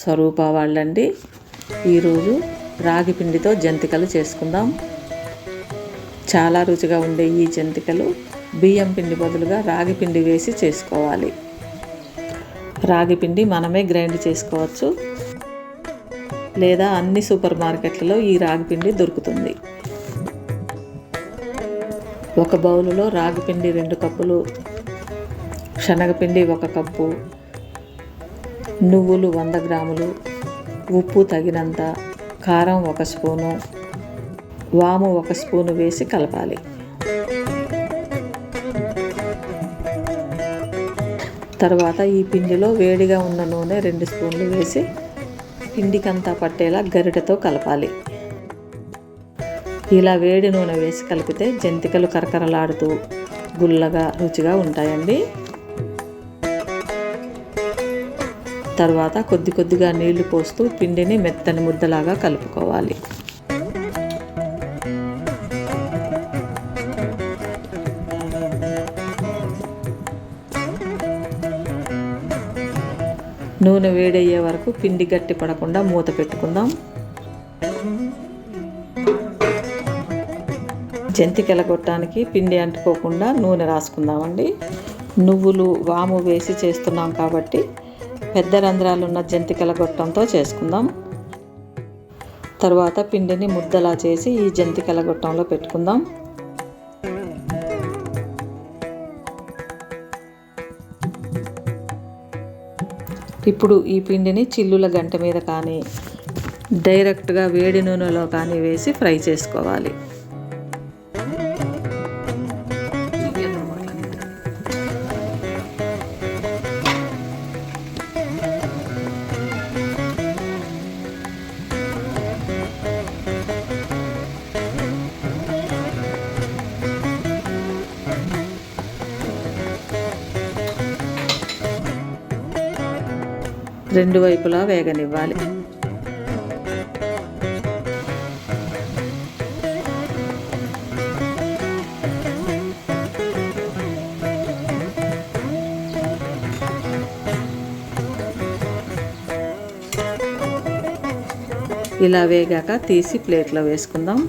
స్వరూప వాళ్ళండి. ఈరోజు రాగి పిండితో జంతికలు చేసుకుందాం. చాలా రుచిగా ఉండే ఈ జంతికలు బియ్యం పిండి బదులుగా రాగి పిండి వేసి చేసుకోవాలి. రాగి పిండి మనమే గ్రైండ్ చేసుకోవచ్చు, లేదా అన్ని సూపర్ మార్కెట్లలో ఈ రాగి పిండి దొరుకుతుంది. ఒక బౌలులో రాగి పిండి 2 కప్పులు, శనగపిండి 1 కప్పు, నువ్వులు 100 గ్రాములు, ఉప్పు తగినంత, కారం 1 స్పూను, వాము 1 స్పూను వేసి కలపాలి. తర్వాత ఈ పిండిలో వేడిగా ఉన్న నూనె 2 స్పూన్లు వేసి పిండికంతా పట్టేలా గరిటెతో కలపాలి. ఇలా వేడి నూనె వేసి కలిపితే జంతికలు కరకరలాడుతూ గుల్లగా రుచిగా ఉంటాయండి. తర్వాత కొద్ది కొద్దిగా నీళ్లు పోస్తూ పిండిని మెత్తని ముద్దలాగా కలుపుకోవాలి. నూనె వేడయ్యే వరకు పిండి గట్టి పడకుండా మూత పెట్టుకుందాం. జంతికల గొట్టానికి పిండి అంటుకోకుండా నూనె రాసుకుందామండి. నువ్వులు, వాము వేసి చేస్తున్నాం కాబట్టి పెద్ద రంధ్రాలున్న జంతికల గొట్టంతో చేసుకుందాం. తర్వాత పిండిని ముద్దలా చేసి ఈ జంతికల గొట్టంలో పెట్టుకుందాం. ఇప్పుడు ఈ పిండిని చిల్లుల గంట మీద కానీ డైరెక్ట్గా వేడి నూనెలో కానీ వేసి ఫ్రై చేసుకోవాలి. రెండు వైపులా వేగనివ్వాలి. ఇలా వేగాక తీసి ప్లేట్లో వేసుకుందాం.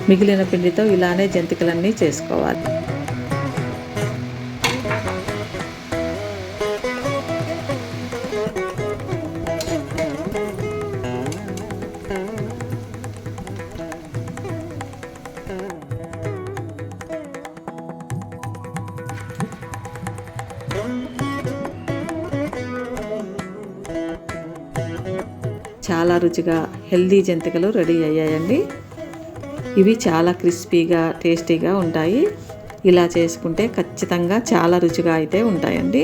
మిగిలిన పిండితో ఇలానే జంతికలన్నీ చేసుకోవాలి. చాలా రుచిగా హెల్దీ జంతికలు రెడీ అయ్యాయండి. ఇవి చాలా క్రిస్పీగా టేస్టీగా ఉంటాయి. ఇలా చేసుకుంటే ఖచ్చితంగా చాలా రుచిగా అయితే ఉంటాయండి.